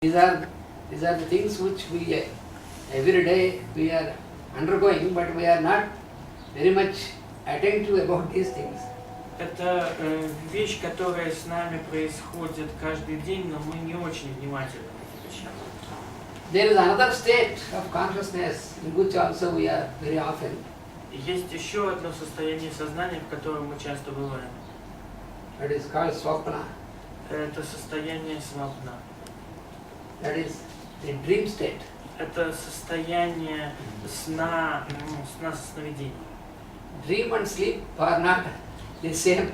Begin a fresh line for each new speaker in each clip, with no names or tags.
These are the things which we every day we are undergoing, but we are not very much attentive about these things.
Это вещь, которая с нами происходит каждый день, но мы не очень внимательны к этим вещам.
There is another state of consciousness in which also we are very often.
Есть еще одно состояние сознания, в котором мы часто бываем.
That is called swapna.
Это состояние свапна.
That is the dream state.
Это состояние сна, сновидений.
Dream and sleep are not the same.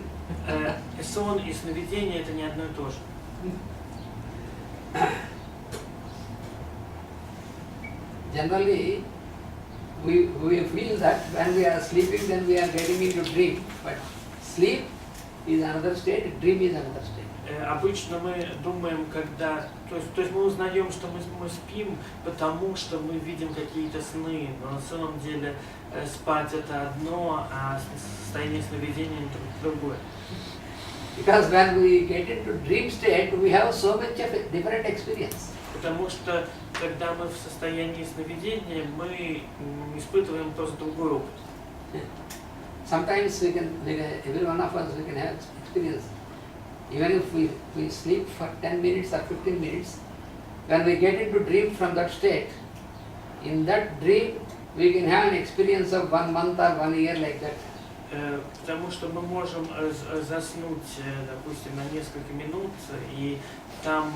Сон и сновидение это не одно и то же.
Generally, we feel that when we are sleeping, then we are getting into dream. But sleep is another state, dream is another state.
Обычно мы думаем, когда, то есть мы узнаем, что мы спим, потому что мы видим какие-то сны, но на самом деле спать это одно, а состояние сновидения это другое.
Because when we get into dream state, we have so much of different experience.
Потому что когда мы в состоянии сновидения, мы испытываем просто другой опыт.
Sometimes every one of us, we can have experience. Even if we sleep for 10 minutes or 15 minutes, when we get into dream from that state, in that dream we can have an experience of 1 month or 1 year like that.
Потому что мы можем заснуть, допустим, на несколько минут, и там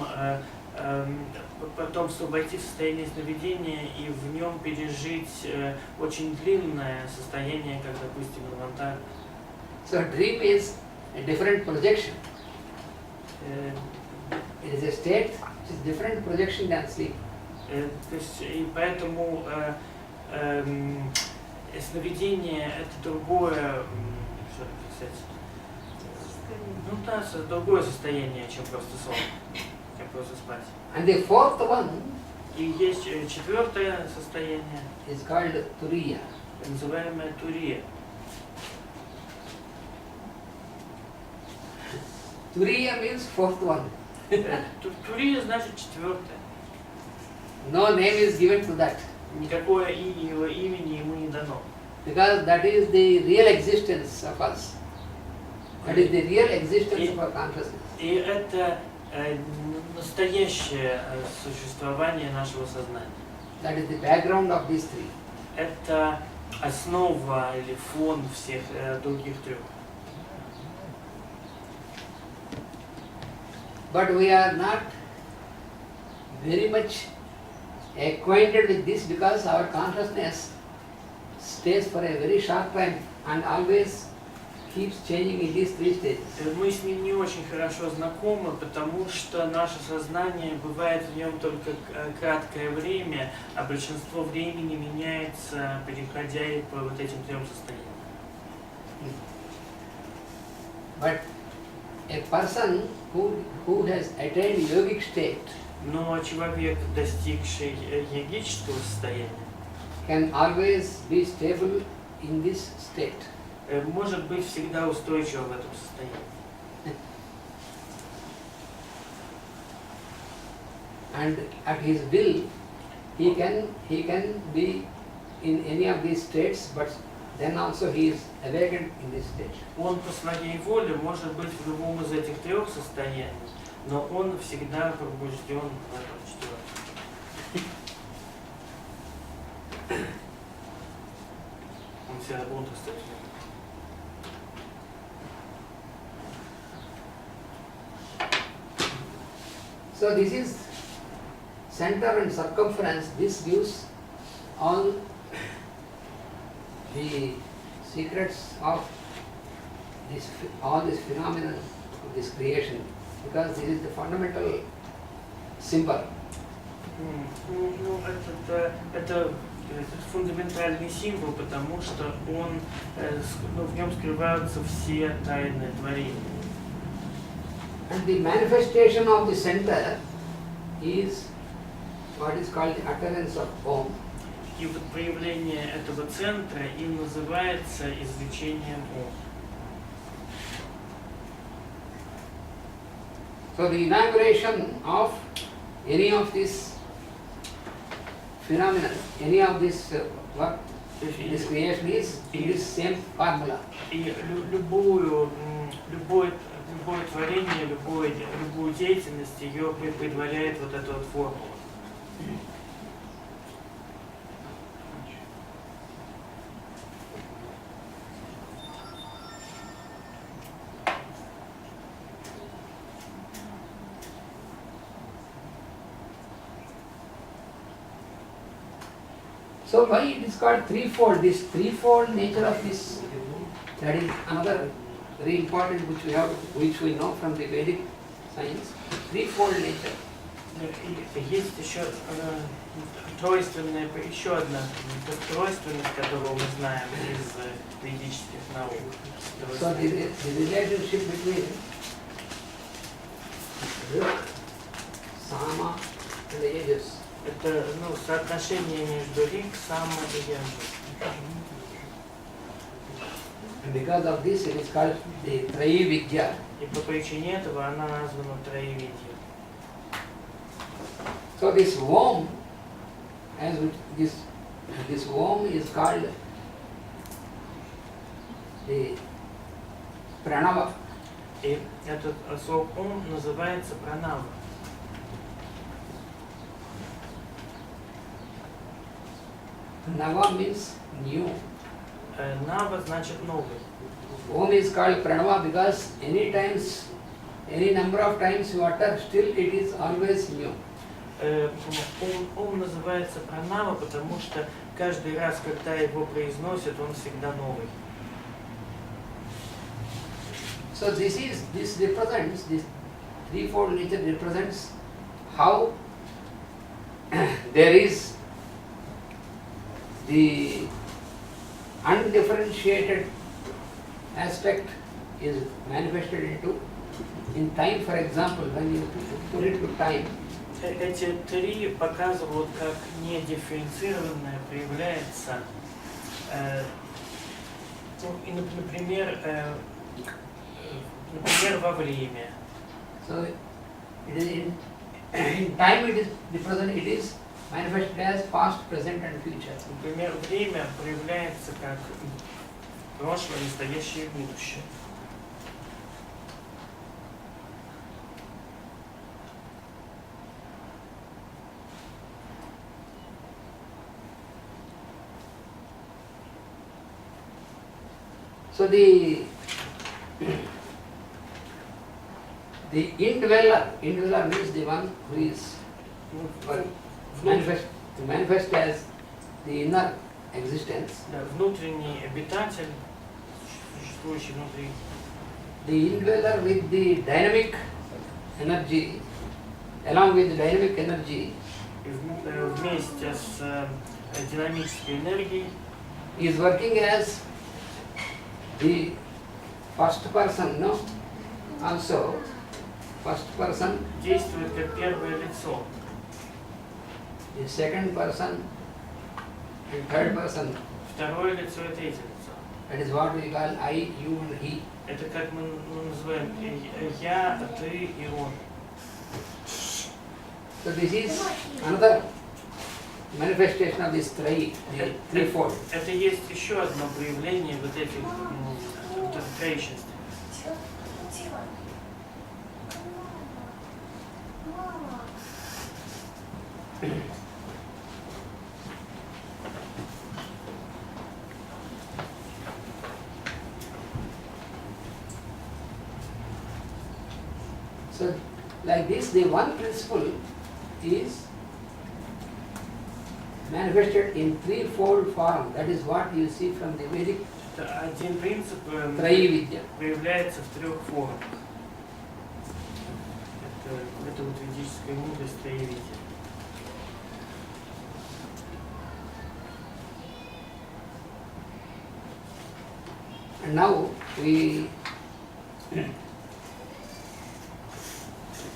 потом войти в состояние сновидения и в нем пережить очень длинное состояние, как, допустим, инвентарь.
So dream is a different projection. It is a state which is different projection than sleep.
То есть, и поэтому сновидение это другое, что сказать, ну да, другое состояние, чем просто сон, чем просто спать.
And the fourth one
И есть четвертое состояние,
is called turiya.
называемое турия.
Turiya means fourth one.
Турия значит четвертое.
No name is given to that.
Никакое имени ему не дано.
Because that is the real existence of us. That is the real existence of our consciousness.
И это настоящее существование нашего сознания.
That is the background of these three.
Это основа или фон всех других трех.
But we are not very much acquainted with this because our consciousness stays for a very short time and always keeps changing in these three stages.
Мы с ним не очень хорошо знакомы, потому что наше сознание бывает в нем только краткое время, а большинство времени меняется, переходя по вот этим трем состояниям.
But a person who has attained yogic state
Но человек, достигший йогического состояния,
can always be stable in this state.
Может быть всегда устойчив в этом состоянии.
And at his will, he can be in any of these states, but then also he is awakened in this state.
Он по своей воле может быть в любом из этих трех состояний, но он всегда пробужден в этом четвертом. Он всегда бодрствует.
So this is center and circumference. This gives all the secrets of all this phenomenon of this creation, because this is the fundamental symbol.
Ну, это фундаментальный символ, потому что он, в нем скрываются все тайны творения.
And the manifestation of the center is what is called the utterance of Om.
И вот проявление этого центра и называется извлечением Ом.
So the inauguration of any of this phenomenon, any of this work, this creation is in this same formula.
И любое творение, любую деятельность, ее предваряет вот эта вот формула.
So why it is called threefold? This threefold nature of this, that is another very important which we know from the Vedic science. Threefold nature.
Есть еще тройственная, еще одна тройственность, которую мы знаем из ведических наук.
So the relationship between Rik, Sama and the Ages.
Это соотношение между Рик, Сама и Яджу.
And because of this it is called the Trayi Vidya.
И по причине этого она названа Троевидья.
So this Om, this Om is called the Pranava.
И этот слог Ом называется Пранава.
Nava means new.
Нава значит новый.
Om is called Pranava because any number of times you utter, still it is always new.
Ом называется Пранава, потому что каждый раз, когда его произносят, он всегда новый.
So this represents, this threefold nature represents how there is the undifferentiated aspect is manifested in time. For example, when you put it to time,
эти три показывают, как недифференцированное проявляется, например, во время.
So it is in time it is represented, it is manifested as past, present and future.
Например, время проявляется как прошлое, настоящее и будущее.
So the indweller means the one who is manifest as the inner existence.
Внутренний обитатель, существующий внутри.
The indweller with the dynamic energy, along with the dynamic energy,
вместе с динамической энергией,
is working as the first person, no? Also, first person,
действует как первое лицо.
the second person, and third person.
Второе лицо и третье лицо.
That is what we call I, you and he.
Это как мы называем я, ты и он.
So this is another manifestation of this threefold.
Это есть еще одно проявление вот этих троичности.
So like this, the one principle is manifested in threefold form. That is what you see from the Vedic
Один принцип
Trayi-Vidya.
проявляется в трех формах. Это вот ведическая мудрость Троевидия.
And now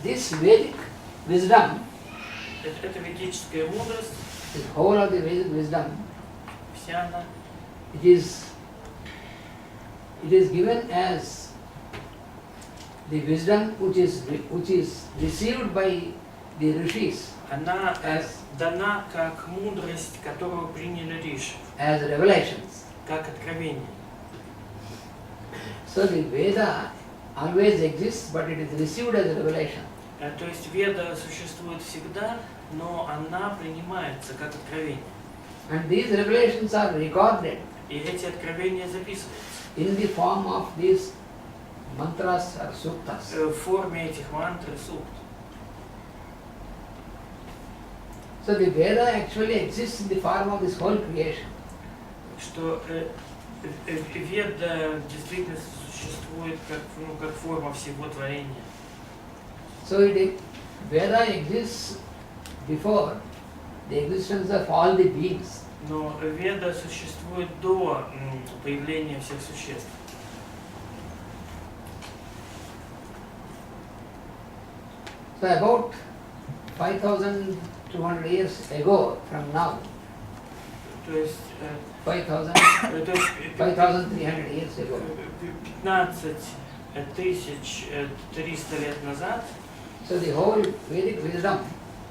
this Vedic wisdom,
Это ведическая мудрость,
the whole of the Vedic wisdom,
вся она,
it is given as the wisdom which is received by the rishis
она
as,
дана как мудрость, которую приняли риши,
as revelations.
как откровение.
So the Veda always exists, but it is received as a revelation.
То есть Веда существует всегда, но она принимается как откровение.
And these revelations are recorded
И эти откровения записываются
in the form of these mantras or suktas.
в форме этих мантр и сукт.
So the Veda actually exists in the form of this whole creation.
Что Веда действительно существует как форма всего творения.
So Veda exists before the existence of all the beings.
Но Веда существует до появления всех существ.
So about 5,200 years ago from now,
То есть
5,300 years ago,
15 300 лет назад
so the whole Vedic wisdom,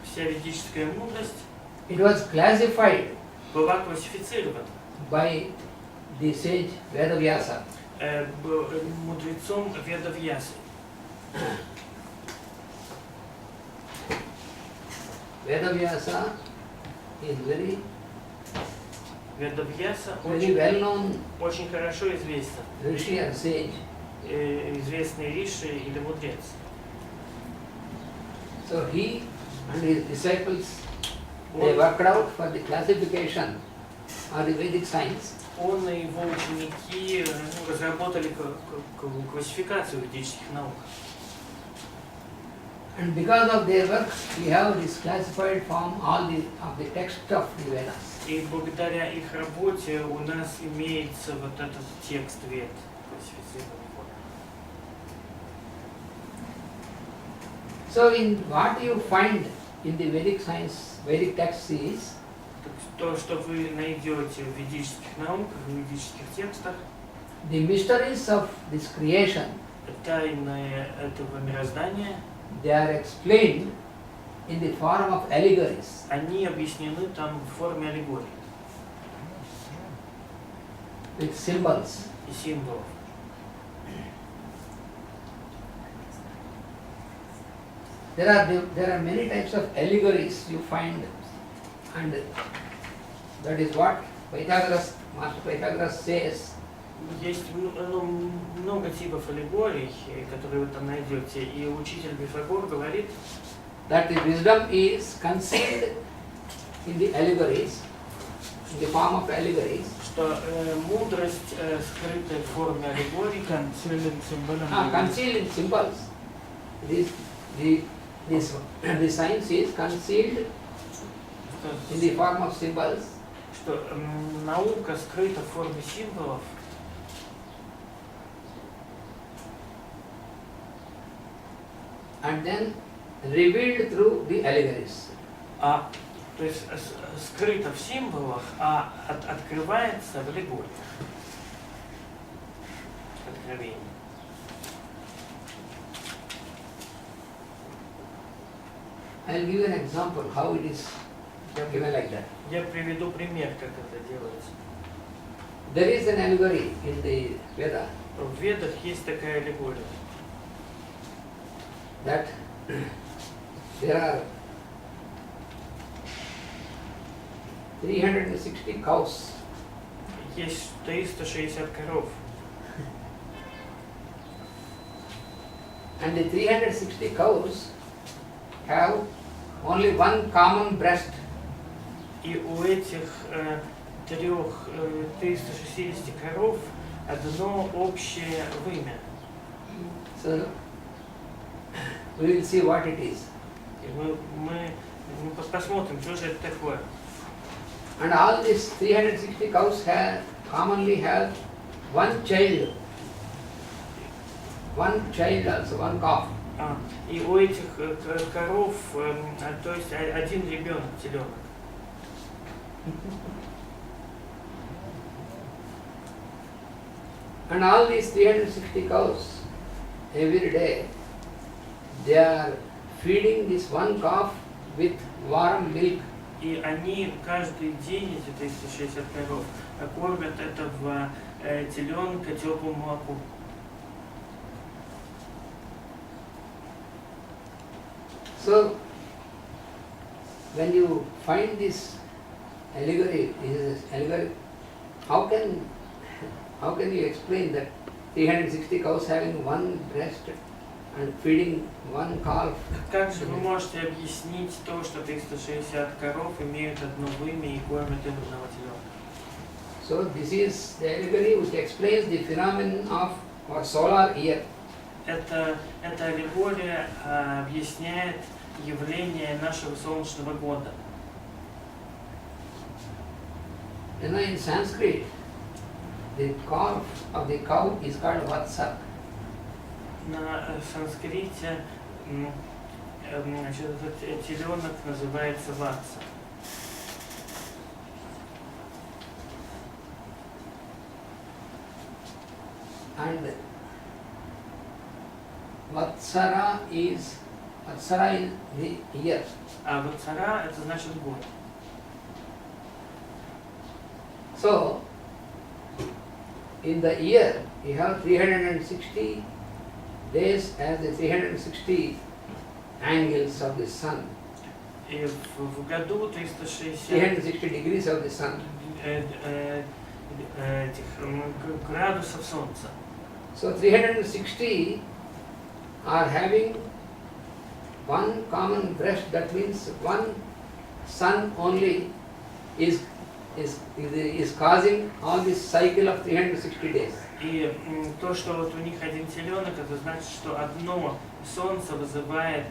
вся ведическая мудрость
it was classified
была классифицирована
by the sage Vedavyasa.
Мудрецом Ведавьясы.
Vedavyasa is very
Ведавьяса
very well known
очень хорошо известен.
rishi or sage.
Известный риши или мудрец.
So he and his disciples, they worked out for the classification of the Vedic science.
Он и его ученики разработали классификацию ведических наук.
And because of their work, we have this classified form of the text of the Vedas.
И благодаря их работе у нас имеется вот этот текст Вед, классифицированный.
So in what you find in the Vedic science, Vedic texts is
То, что вы найдете в ведических науках, в ведических текстах,
the mysteries of this creation.
тайны этого мироздания,
They are explained in the form of allegories.
они объяснены там в форме аллегорий
With symbols.
и символов.
There are many types of allegories you find, and that is what Master Pythagoras says.
Есть много типов аллегорий, которые вы там найдете, и учитель Пифагор говорит,
That the wisdom is concealed in the allegories, in the form of allegories.
что мудрость скрыта в форме аллегорий,
Concealed in symbols. The science is concealed in the form of symbols.
Что наука скрыта в форме символов,
And then revealed through the allegories.
То есть скрыто в символах, а открывается в аллегории. Откровение.
I'll give you an example how it is given like that.
Я приведу пример, как это делается.
There is an allegory in the Veda
В Ведах есть такая аллегория,
that there are 360 cows.
есть 360 коров,
And the 360 cows have only one common breast.
и у этих 360 коров одно общее вымя.
So we will see what it is.
И мы посмотрим, что же это такое.
And all these 360 cows commonly have one child also, one calf.
И у этих коров, то есть один ребенок, теленок.
And all these 360 cows, every day, they are feeding this one calf with warm milk.
И они каждый день, эти 360 коров, кормят этого теленка теплым молоком.
So, when you find this allegory, how can you explain that 360 cows having one breast and feeding one calf?
Как же вы можете объяснить то, что 360 коров имеют одно вымя и кормят им одного теленка?
So this is the allegory which explains the phenomenon of our solar year.
Эта аллегория объясняет явление нашего солнечного года.
In Sanskrit, the calf of the cow is called vatsa.
На санскрите значит, этот теленок называется ватса.
And Vatsara is the year.
А ватсара это значит год.
So, in the year, you have 360 days as the 360 angles of the sun,
И в году 360
360 degrees of the sun.
Этих градусов солнца.
So 360 are having one common breast, that means one sun only is causing all this cycle of 360 days.
И то, что вот у них один теленок, это значит, что одно солнце вызывает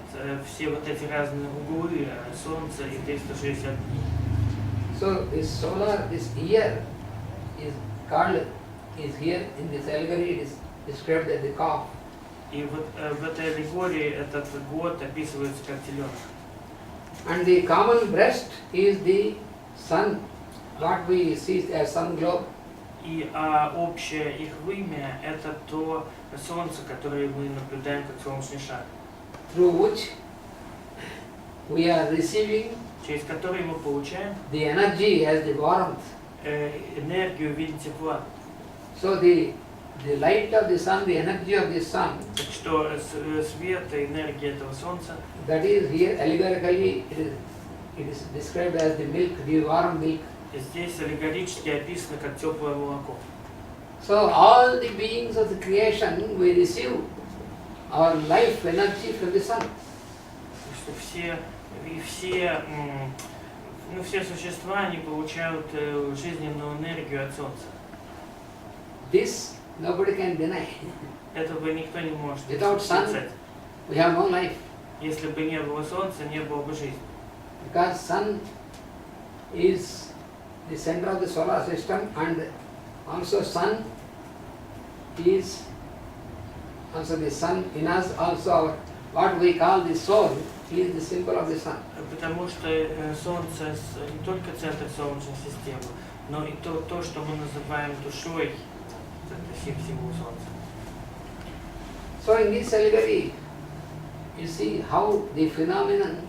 все вот эти разные углы солнца и 360 дней.
So this year is here in this allegory, it is described as the calf.
И вот в этой аллегории этот год описывается как теленок.
And the common breast is the sun, what we see as sun globe.
И общее их вымя это то солнце, которое мы наблюдаем как солнечный шар,
Through which we are receiving
через который мы получаем
the energy as the warmth.
энергию в виде тепла.
So the light of the sun, the energy of the sun,
Так что свет и энергия этого солнца,
that is here allegorically it is described as the milk, the warm milk.
здесь аллегорически описано как теплое молоко.
So all the beings of the creation, we receive our life energy from the sun.
Что все существа, они получают жизненную энергию от солнца.
This nobody can deny.
Этого никто не может
Without sun,
отрицать.
we have no life.
Если бы не было солнца, не было бы жизни.
Because sun is the center of the solar system, and also sun is also the sun in us, also our, what we call the soul is the symbol of the sun.
Потому что солнце не только центр солнечной системы, но и то, что мы называем душой, это символ солнца.
So in this allegory, you see how the phenomenon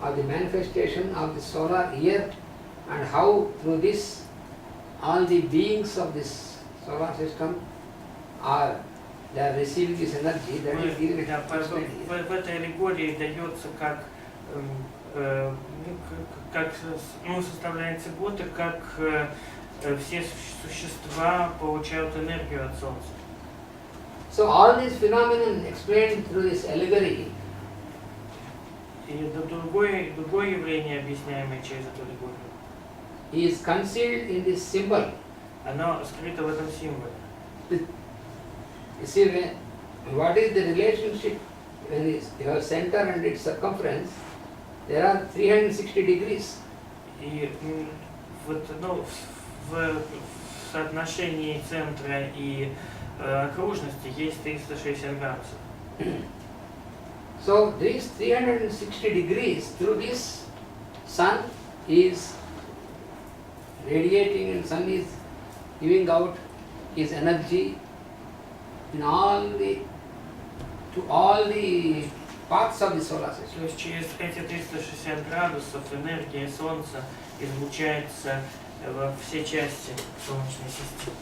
of the manifestation of the solar year, and how through this all the beings of this solar system they are receiving this energy that is given explained here.
В этой аллегории дается как составляется год, и как все существа получают энергию от солнца.
So all these phenomenon explained through this allegory
И другое явление, объясняемое через эту аллегорию,
is concealed in this symbol.
оно скрыто в этом символе.
You see, what is the relationship when you have center and its circumference? There are 360 degrees.
И вот, в соотношении центра и окружности есть 360 градусов.
So these 360 degrees through this sun is radiating, and sun is giving out his energy in all the parts of the solar system.
То есть через эти 360 градусов энергия Солнца излучается во все части Солнечной системы.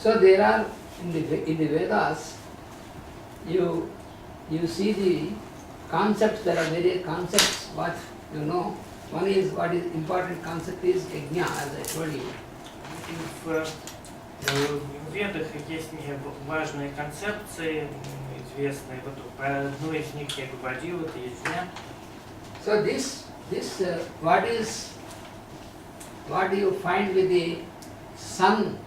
So there are in the Vedas, you see the concepts. There are various concepts. What you know, one is what is important concept is yajna, as I told you.
В Ведах есть важные концепции, известные. Вот про одну из них я говорил, это язня.
So this what you find with the sun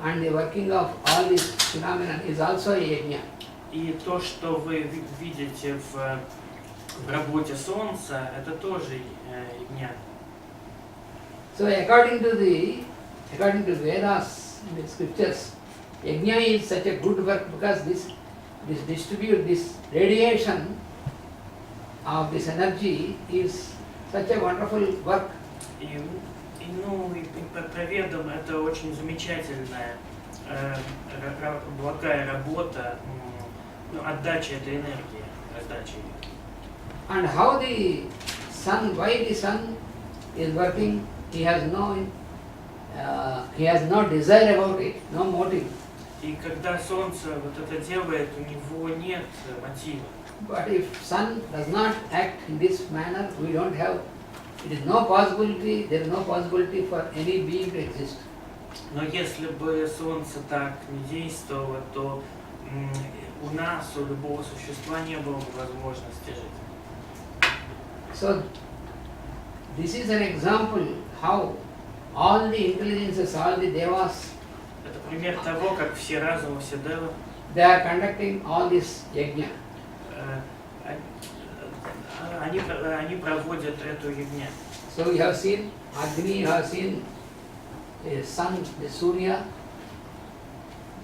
and the working of all these phenomena is also a yajna.
И то, что вы видите в работе Солнца, это тоже ягня.
So according to Vedas, in the scriptures, yajna is such a good work because this radiation of this energy is such a wonderful work.
И по Ведам это очень замечательная, благая работа, отдача этой энергии, раздача ее.
And how the sun, why the sun is working, he has no desire about it, no motive.
И когда Солнце вот это делает, у него нет мотива.
But if sun does not act in this manner, we don't have, there is no possibility for any being to exist.
Но если бы Солнце так не действовало, то у нас, у любого существа не было бы возможности жить.
So, this is an example how all the intelligences, all the devas,
Это пример того, как все разумы, все девы,
they are conducting all this yajna.
они проводят эту ягня.
So you have seen Agni, you have seen the sun, the Surya.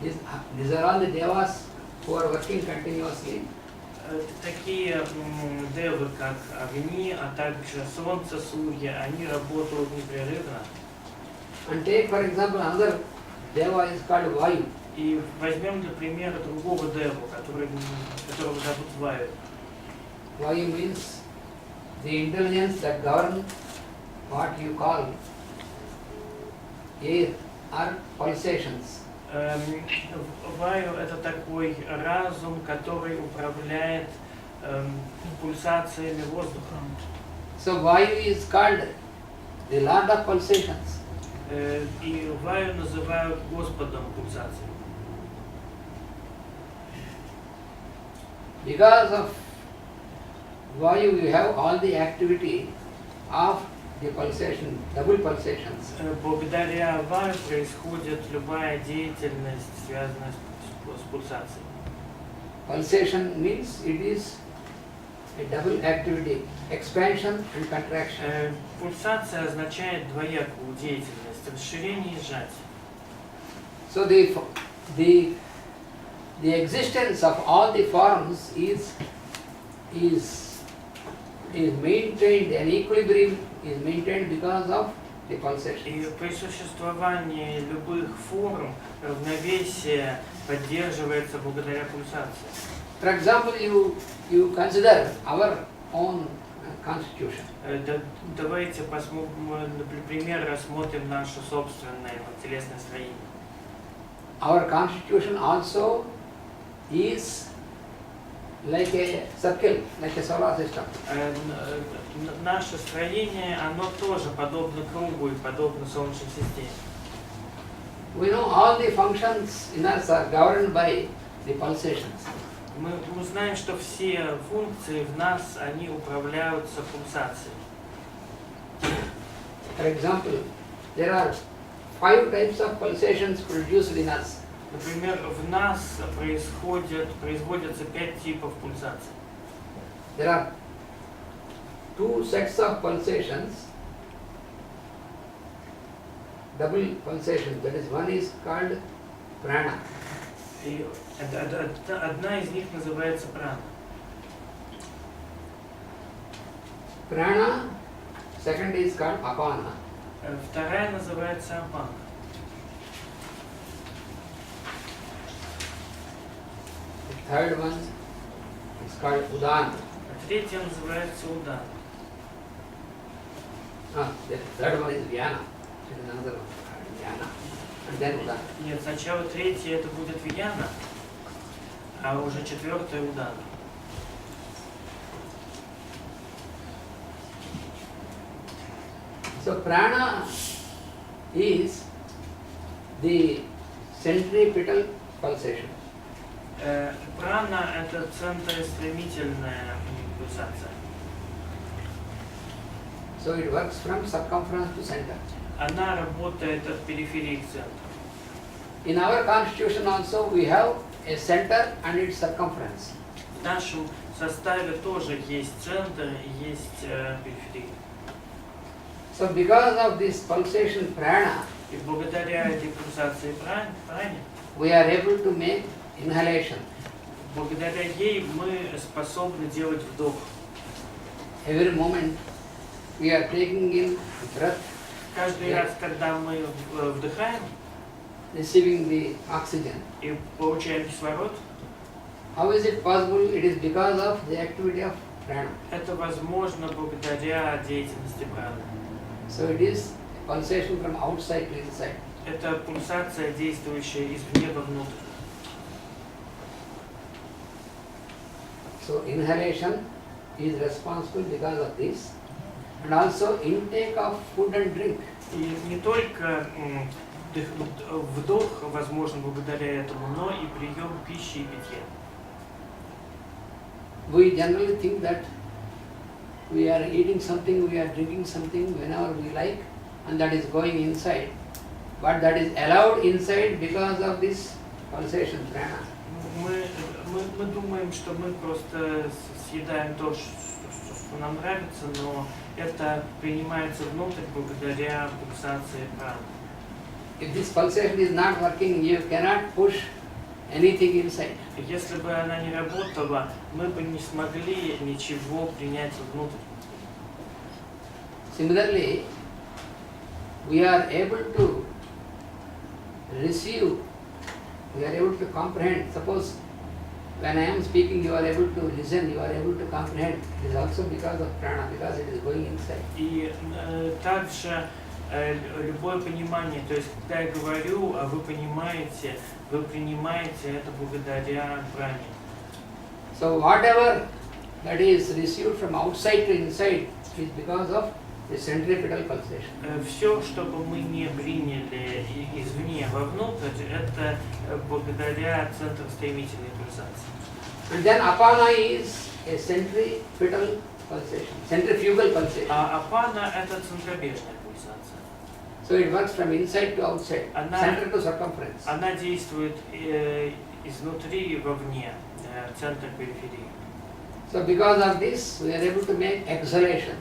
These are all the devas who are working continuously.
Такие девы, как Агни, а также Солнце, Сурья, они работают непрерывно.
And take for example another deva is called Vayu.
И возьмем для примера другого деву, которого зовут Ваю.
Vayu means the intelligence that governs what you call air or pulsations.
Ваю — это такой разум, который управляет пульсациями воздуха.
So Vayu is called the Lord of pulsations.
И Ваю называют Господом пульсаций.
Because of Vayu, you have all the activity of the pulsation, double pulsations.
Благодаря Ваю происходит любая деятельность, связанная с пульсацией.
Pulsation means it is a double activity, expansion and contraction.
Пульсация означает двоякую деятельность, расширение и сжатие.
So the existence of all the forms is maintained, an equilibrium is maintained because of the
И
pulsations.
при существовании любых форм равновесие поддерживается благодаря пульсации.
For example, you consider our own constitution.
Давайте посмотрим, например, рассмотрим наше собственное телесное строение.
Our constitution also is like a circle, like a solar system.
Наше строение, оно тоже подобно кругу и подобно Солнечной системе.
We know all the functions in us are governed by the pulsations.
Мы знаем, что все функции в нас, они управляются пульсацией.
For example, there are 5 types of pulsations produced in us.
Например, в нас производятся 5 типов пульсаций.
There are 2 sets of pulsations double pulsations. That is, one is called prana.
И одна из них называется прана.
Prana, second is called apana.
Вторая называется апана.
The third one is called udana.
Третья называется удана.
The third one is vyana. It is another one called vyana. And then udana.
Нет, сначала третья это будет вьяна, а уже четвертая удана.
So prana is the centripetal pulsation.
Прана это центростремительная пульсация.
So it works from circumference to center.
Она работает от периферии к центру.
In our constitution also we have a center and its circumference.
В нашем составе тоже есть центр и есть периферия.
So because of this pulsation prana,
И благодаря этой пульсации пране,
we are able to make inhalation.
благодаря ей мы способны делать вдох.
Every moment we are taking in breath,
Каждый раз, когда мы вдыхаем
receiving the oxygen.
и получаем кислород,
How is it possible? It is because of the activity of prana.
это возможно благодаря деятельности праны.
So it is pulsation from outside to inside.
Это пульсация, действующая извне вовнутрь.
So inhalation is responsible because of this, and also intake of food and drink.
И не только вдох возможен благодаря этому, но и прием пищи и питья.
We generally think that we are eating something, we are drinking something whenever we like, and that is going inside. But that is allowed inside because of this pulsation prana.
Мы думаем, что мы просто съедаем то, что нам нравится, но это принимается внутрь благодаря пульсации праны.
If this pulsation is not working, you cannot push anything inside.
Если бы она не работала, мы бы не смогли ничего принять внутрь.
Similarly, we are able to receive, we are able to comprehend. Suppose when I am speaking, you are able to listen, you are able to comprehend. It is also because of prana, because it is going inside.
И также любое понимание, то есть когда я говорю, а вы понимаете, вы принимаете это благодаря пране.
So whatever that is received from outside to inside is because of the centripetal pulsation.
Все, что бы мы не приняли извне вовнутрь, это благодаря центростремительной пульсации.
And then apana is a centripetal pulsation, centrifugal pulsation.
А апана это центробежная пульсация.
So it works from inside to outside, center to circumference.
Она действует изнутри вовне, центр периферии.
So because of this, we are able to make exhalation.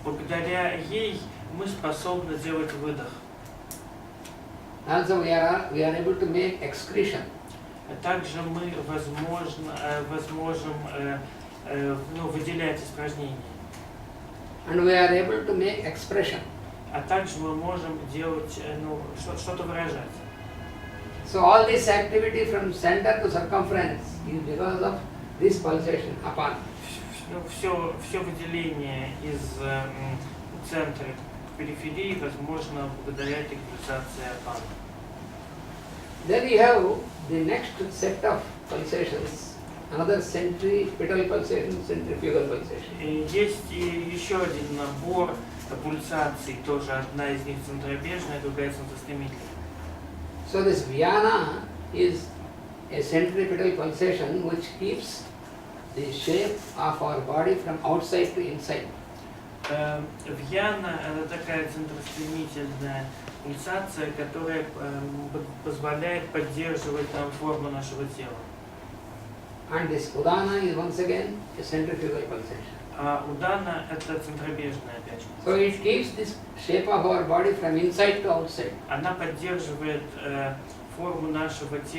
Благодаря ей мы способны делать выдох.
Also we are able to make excretion.
Также мы возможем выделять испражнения.
And we are able to make expression.
А также мы можем делать, что-то выражать.
So all this activity from center to circumference is because of this pulsation, apana.
Все выделение из центра к периферии возможно благодаря этой пульсации апана.
Then you have the next set of pulsations, another centripetal pulsation, centrifugal pulsation.
И есть еще один набор пульсаций, тоже одна из них центробежная, другая центростремительная.
So this vyana is a centripetal pulsation which keeps the shape of our body from outside to inside.
Вьяна – это такая центростремительная пульсация, которая позволяет поддерживать нам форму нашего тела.
And this udana is once again a centrifugal pulsation.
А удана это центробежная опять же.
So it keeps this shape of our body from inside to outside.
Она поддерживает форму нашего тела